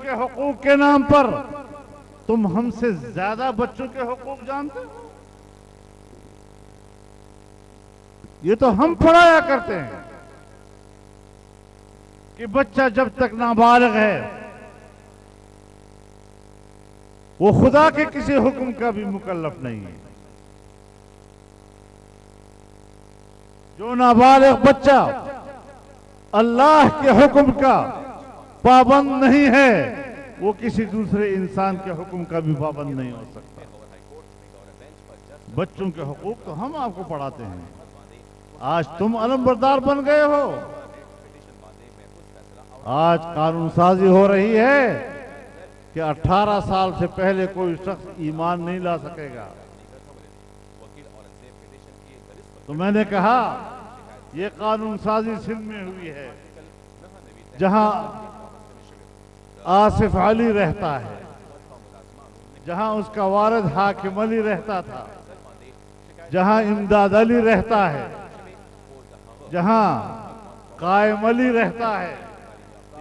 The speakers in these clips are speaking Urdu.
کے حقوق کے نام پر تم ہم سے زیادہ بچوں کے حقوق جانتے ہو؟ یہ تو ہم پڑھایا کرتے ہیں کہ بچہ جب تک نابالغ ہے وہ خدا کے کسی حکم کا بھی مکلف نہیں ہے. جو نابالغ بچہ اللہ کے حکم کا پابند نہیں ہے وہ کسی دوسرے انسان کے حکم کا بھی پابند نہیں ہو سکتا. بچوں کے حقوق تو ہم آپ کو پڑھاتے ہیں. آج تم علم بردار بن گئے ہو. آج قانون سازی ہو رہی ہے کہ 18 سال سے پہلے کوئی شخص ایمان نہیں لا سکے گا. تو میں نے کہا یہ قانون سازی سندھ میں ہوئی ہے جہاں آصف علی رہتا ہے, جہاں اس کا والد حاکم علی رہتا تھا, جہاں امداد علی رہتا ہے, جہاں قائم علی رہتا ہے.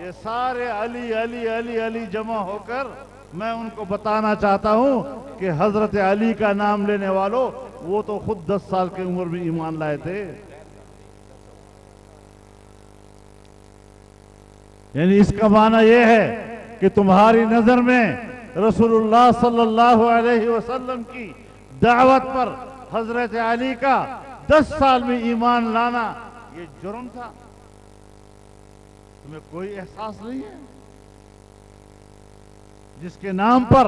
یہ سارے علی علی علی علی جمع ہو کر میں ان کو بتانا چاہتا ہوں کہ حضرت علی کا نام لینے والوں وہ تو خود 10 سال کی عمر میں ایمان لائے تھے. یعنی اس کا معنی یہ ہے کہ تمہاری نظر میں رسول اللہ صلی اللہ علیہ وسلم کی دعوت پر حضرت علی کا 10 سال میں ایمان لانا یہ جرم تھا. تمہیں کوئی احساس نہیں ہے جس کے نام پر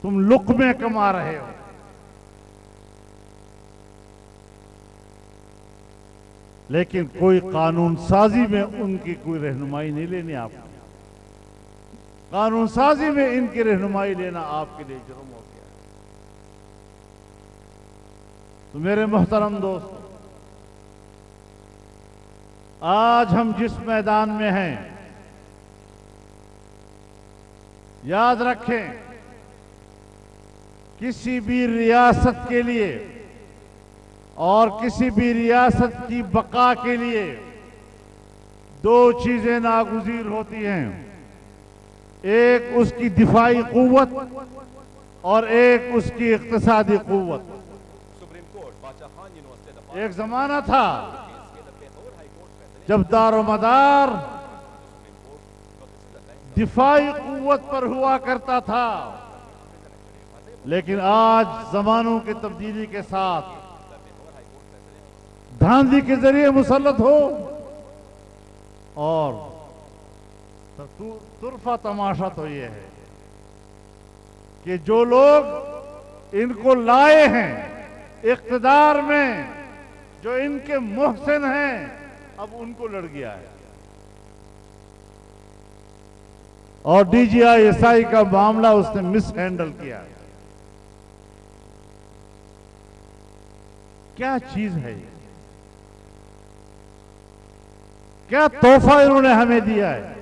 تم لقمے کما رہے ہو. لیکن کوئی قانون سازی میں ان کی کوئی رہنمائی نہیں لینی. آپ کو قانون سازی میں ان کی رہنمائی لینا آپ کے لیے جرم ہو گیا. تو میرے محترم دوست, آج ہم جس میدان میں ہیں یاد رکھیں کسی بھی ریاست کے لیے اور کسی بھی ریاست کی بقا کے لیے 2 چیزیں ناگزیر ہوتی ہیں. ایک اس کی دفاعی قوت اور ایک اس کی اقتصادی قوت. ایک زمانہ تھا جب دار و مدار دفاعی قوت پر ہوا کرتا تھا, لیکن آج زمانوں کی تبدیلی کے ساتھ دھاندلی کے ذریعے مسلط ہو. اور طرفہ تماشا تو یہ ہے کہ جو لوگ ان کو لائے ہیں اقتدار میں, جو ان کے محسن ہیں, اب ان کو لڑ گیا ہے. اور D G I S I کا معاملہ اس نے مس ہینڈل کیا. کیا چیز ہے یہ؟ کیا تحفہ انہوں نے ہمیں دیا ہے؟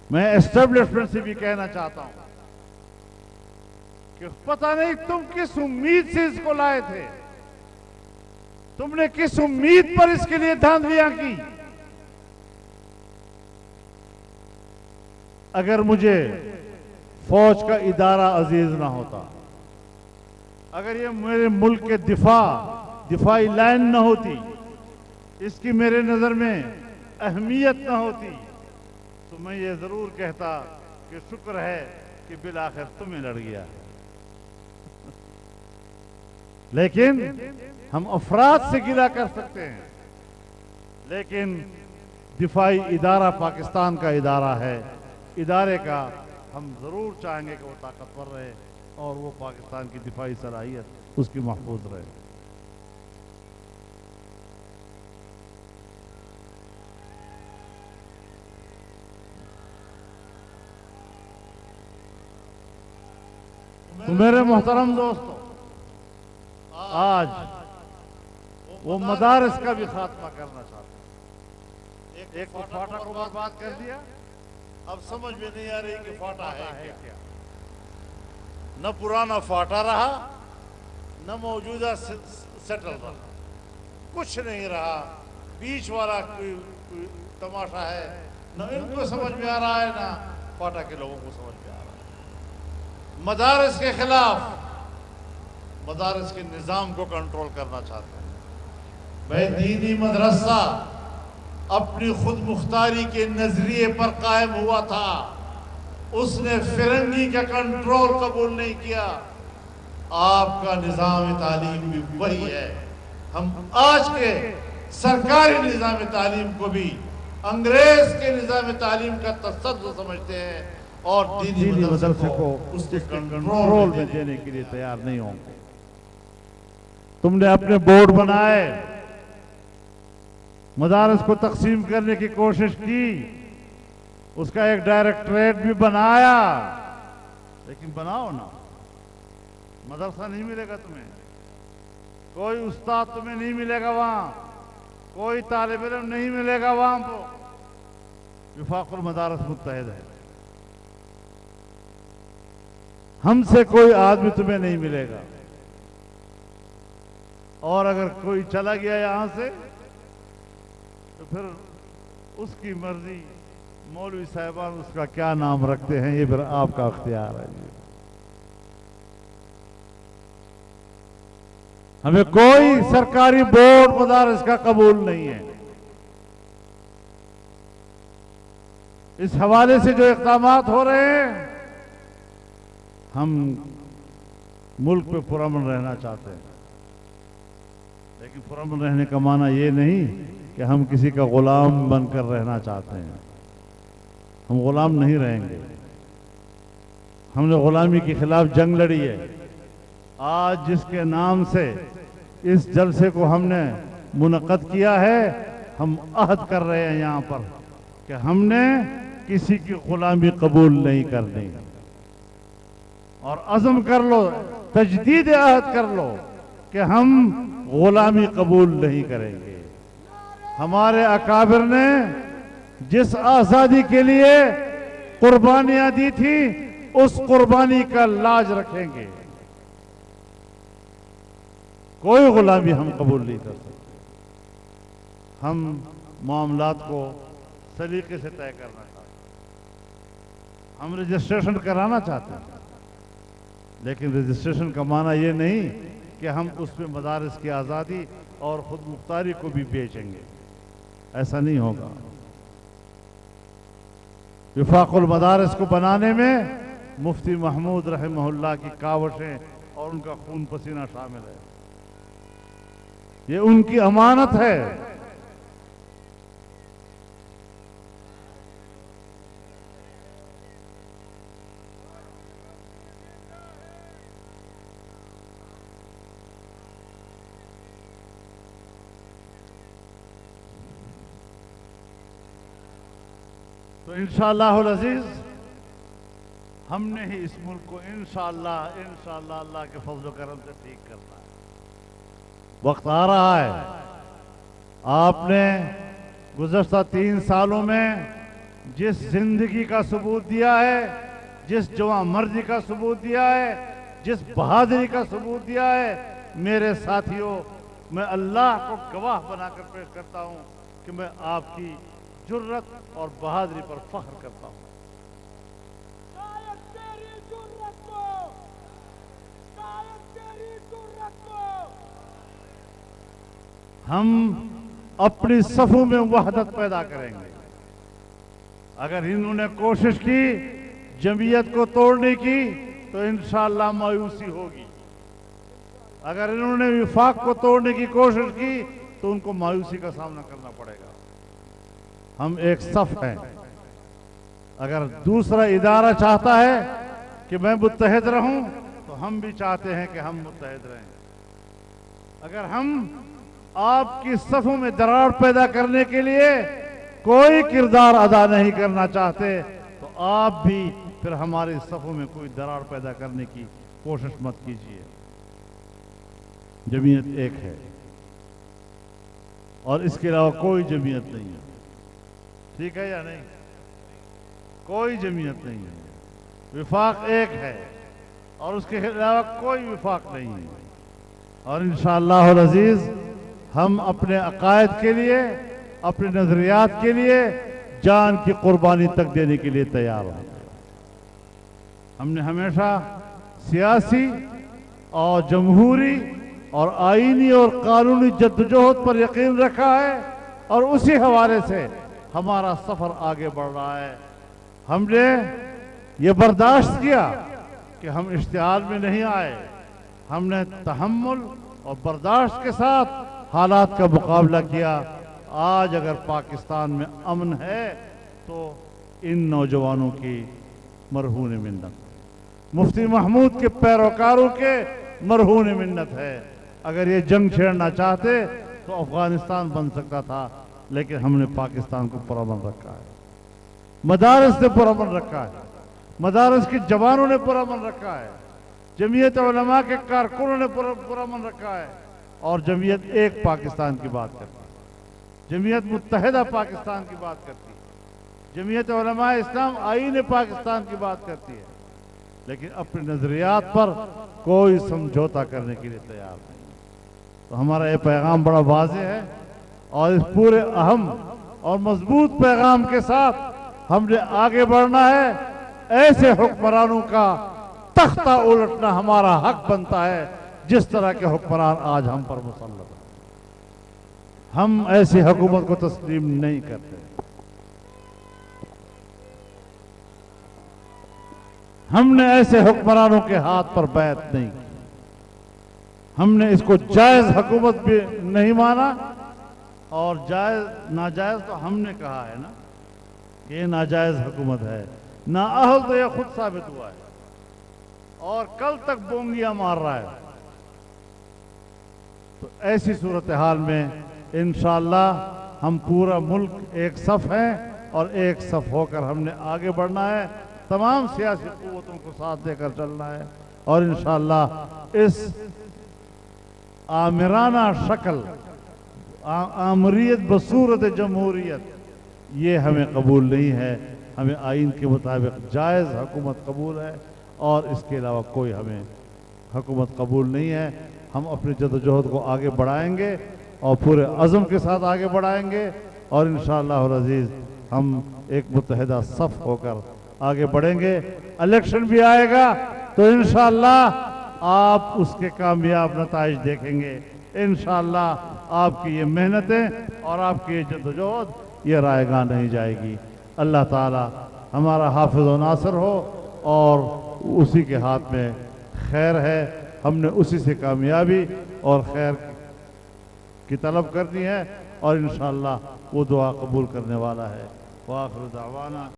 میں اسٹیبلشمنٹ سے بھی کہنا چاہتا ہوں کہ پتہ نہیں تم کس امید سے اس کو لائے تھے, تم نے کس امید پر اس کے لیے دھاندلیاں کی. اگر مجھے فوج کا ادارہ عزیز نہ ہوتا, اگر یہ میرے ملک کے دفاعی لائن نہ ہوتی, اس کی میرے نظر میں اہمیت نہ ہوتی, تو میں یہ ضرور کہتا کہ شکر ہے کہ بالآخر تمہیں لڑ گیا. لیکن ہم افراد سے گلہ کر سکتے ہیں, لیکن دفاعی ادارہ پاکستان کا ادارہ ہے. ادارے کا ہم ضرور چاہیں گے کہ وہ طاقتور رہے اور وہ پاکستان کی دفاعی صلاحیت اس کی محفوظ رہے. تو میرے محترم دوستو, آج وہ مدارس کا بھی خاتمہ کرنا چاہتے ہیں. ایک تو فاٹا کو برباد کر دیا, اب سمجھ میں نہیں آ رہی کہ فاٹا ہے کیا. نہ پرانا فاٹا رہا نہ موجودہ سیٹل رہا, کچھ نہیں رہا. بیچ والا کوئی تماشا ہے، نہ ان کو سمجھ میں آ رہا ہے نہ پاٹا کے لوگوں کو سمجھ میں آ رہا ہے۔ مدارس کے خلاف، مدارس کے نظام کو کنٹرول کرنا چاہتے ہیں۔ بھائی دینی مدرسہ اپنی خود مختاری کے نظریے پر قائم ہوا تھا، اس نے فرنگی کا کنٹرول قبول نہیں کیا۔ آپ کا نظام تعلیم بھی وہی ہے۔ ہم آج کے سرکاری نظام تعلیم کو بھی انگریز کے نظام تعلیم کا تصدر سمجھتے ہیں اور دینی مدرسے کو اس کے کنٹرول میں دینے کے لیے تیار نہیں ہوں گے۔ تم نے اپنے بورڈ بنائے، مدارس کو تقسیم کرنے کی کوشش کی، اس کا ایک ڈائریکٹریٹ بھی بنایا، لیکن بناؤ نا، مدرسہ نہیں ملے گا تمہیں، کوئی استاد تمہیں نہیں ملے گا وہاں، کوئی طالب علم نہیں ملے گا وہاں کو۔ وفاق المدارس متحد ہے، ہم سے کوئی آدمی تمہیں نہیں ملے گا، اور اگر کوئی چلا گیا یہاں سے تو پھر اس کی مرضی، مولوی صاحبان اس کا کیا نام رکھتے ہیں یہ پھر آپ کا اختیار ہے۔ ہمیں کوئی سرکاری بورڈ مدارس کا قبول نہیں ہے۔ اس حوالے سے جو اقدامات ہو رہے ہیں، ہم ملک پہ پرامن رہنا چاہتے ہیں، لیکن پرامن رہنے کا معنی یہ نہیں کہ ہم کسی کا غلام بن کر رہنا چاہتے ہیں۔ ہم غلام نہیں رہیں گے، ہم نے غلامی کے خلاف جنگ لڑی ہے۔ آج جس کے نام سے اس جلسے کو ہم نے منعقد کیا ہے، ہم عہد کر رہے ہیں یہاں پر کہ ہم نے کسی کی غلامی قبول نہیں کرنی، اور عزم کر لو، تجدید عہد کر لو کہ ہم غلامی قبول نہیں کریں گے۔ ہمارے اکابر نے جس آزادی کے لیے قربانیاں دی تھی، اس قربانی کا لاج رکھیں گے۔ کوئی غلامی ہم قبول نہیں کر سکتے۔ ہم معاملات کو سلیقے سے طے کرنا چاہتے ہیں، ہم رجسٹریشن کرانا چاہتے ہیں، لیکن رجسٹریشن کا معنی یہ نہیں کہ ہم اس میں مدارس کی آزادی اور خود مختاری کو بھی بیچیں گے، ایسا نہیں ہوگا۔ وفاق المدارس کو بنانے میں مفتی محمود رحمہ اللہ کی کاوشیں اور ان کا خون پسینہ شامل ہے، یہ ان کی امانت ہے۔ تو انشاءاللہ العزیز ہم نے ہی اس ملک کو انشاءاللہ اللہ کے فضل و کرم سے ٹھیک کرنا ہے۔ وقت آ رہا ہے، آپ نے گزشتہ 3 سالوں میں جس زندگی کا ثبوت دیا ہے، جس جواں مرضی کا ثبوت دیا ہے، جس بہادری کا ثبوت دیا ہے، میرے ساتھیوں، میں اللہ کو گواہ بنا کر پیش کرتا ہوں کہ میں آپ کی جرت اور بہادری پر فخر کرتا ہوں۔ ہم اپنی صفوں میں وحدت پیدا کریں گے۔ اگر انہوں نے کوشش کی جمعیت کو توڑنے کی تو انشاءاللہ مایوسی ہوگی، اگر انہوں نے وفاق کو توڑنے کی کوشش کی تو ان کو مایوسی کا سامنا کرنا پڑے گا۔ ہم ایک صف ہیں۔ اگر دوسرا ادارہ چاہتا ہے کہ میں متحد رہوں تو ہم بھی چاہتے ہیں کہ ہم متحد رہیں۔ اگر ہم آپ کی صفوں میں دراڑ پیدا کرنے کے لیے کوئی کردار ادا نہیں کرنا چاہتے تو آپ بھی پھر ہماری صفوں میں کوئی دراڑ پیدا کرنے کی کوشش مت کیجیے۔ جمعیت ایک ہے اور اس کے علاوہ کوئی جمعیت نہیں ہے، ٹھیک ہے یا نہیں؟ کوئی جمعیت نہیں ہے، وفاق ایک ہے اور اس کے علاوہ کوئی وفاق نہیں ہے۔ اور انشاءاللہ العزیز ہم اپنے عقائد کے لیے اپنے نظریات کے لیے جان کی قربانی تک دینے کے لیے تیار ہیں۔ ہم نے ہمیشہ سیاسی اور جمہوری اور آئینی اور قانونی جدوجہد پر یقین رکھا ہے، اور اسی حوالے سے ہمارا سفر آگے بڑھ رہا ہے۔ ہم نے یہ برداشت کیا کہ ہم اشتعال میں نہیں آئے، ہم نے تحمل اور برداشت کے ساتھ حالات کا مقابلہ کیا۔ آج اگر پاکستان میں امن ہے تو ان نوجوانوں کی مرہون منت، مفتی محمود کے پیروکاروں کے مرہون منت ہے۔ اگر یہ جنگ چھیڑنا چاہتے تو افغانستان بن سکتا تھا، لیکن ہم نے پاکستان کو پرامن رکھا ہے، مدارس نے پرامن رکھا ہے، مدارس کے جوانوں نے پرامن رکھا ہے، جمعیت علماء کے کارکنوں نے پرامن رکھا ہے، اور جمعیت ایک پاکستان کی بات کرتی ہے، جمعیت متحدہ پاکستان کی بات کرتی ہے، جمعیت علماء اسلام آئین پاکستان کی بات کرتی ہے، لیکن اپنے نظریات پر کوئی سمجھوتا کرنے کے لیے تیار نہیں۔ تو ہمارا یہ پیغام بڑا واضح ہے، اور اس پورے اہم اور مضبوط پیغام کے ساتھ ہم نے آگے بڑھنا ہے۔ ایسے حکمرانوں کا تختہ الٹنا ہمارا حق بنتا ہے، جس طرح کے حکمران آج ہم پر مسلط ہیں۔ ہم ایسی حکومت کو تسلیم نہیں کرتے۔ ہم نے ایسے حکمرانوں کے ہاتھ پر بیعت نہیں کی۔ ہم نے اس کو جائز حکومت بھی نہیں مانا، اور ناجائز تو ہم نے کہا ہے نا کہ یہ ناجائز حکومت ہے، نااہل تو یہ خود ثابت ہوا ہے، اور کل تک بونگیاں مار رہا ہے۔ تو ایسی صورتحال میں انشاءاللہ ہم پورا ملک ایک صف ہیں، اور ایک صف ہو کر ہم نے آگے بڑھنا ہے، تمام سیاسی قوتوں کو ساتھ دے کر چلنا ہے، اور انشاءاللہ اس آمرانہ شکل، آمریت بصورت جمہوریت، یہ ہمیں قبول نہیں ہے۔ ہمیں آئین کے مطابق جائز حکومت قبول ہے، اور اس کے علاوہ کوئی ہمیں حکومت قبول نہیں ہے۔ ہم اپنی جدوجہد کو آگے بڑھائیں گے، اور پورے عزم کے ساتھ آگے بڑھائیں گے، اور انشاءاللہ العزیز ہم ایک متحدہ صف ہو کر آگے بڑھیں گے۔ الیکشن بھی آئے گا تو انشاءاللہ آپ اس کے کامیاب نتائج دیکھیں گے۔ انشاءاللہ آپ کی یہ محنتیں اور آپ کی یہ جدوجہد یہ رائے گاہ نہیں جائے گی۔ اللہ تعالی ہمارا حافظ و ناصر ہو، اور اسی کے ہاتھ میں خیر ہے۔ ہم نے اسی سے کامیابی اور خیر کی طلب کرنی ہے، اور انشاءاللہ وہ دعا قبول کرنے والا ہے۔ وآخر دعوانا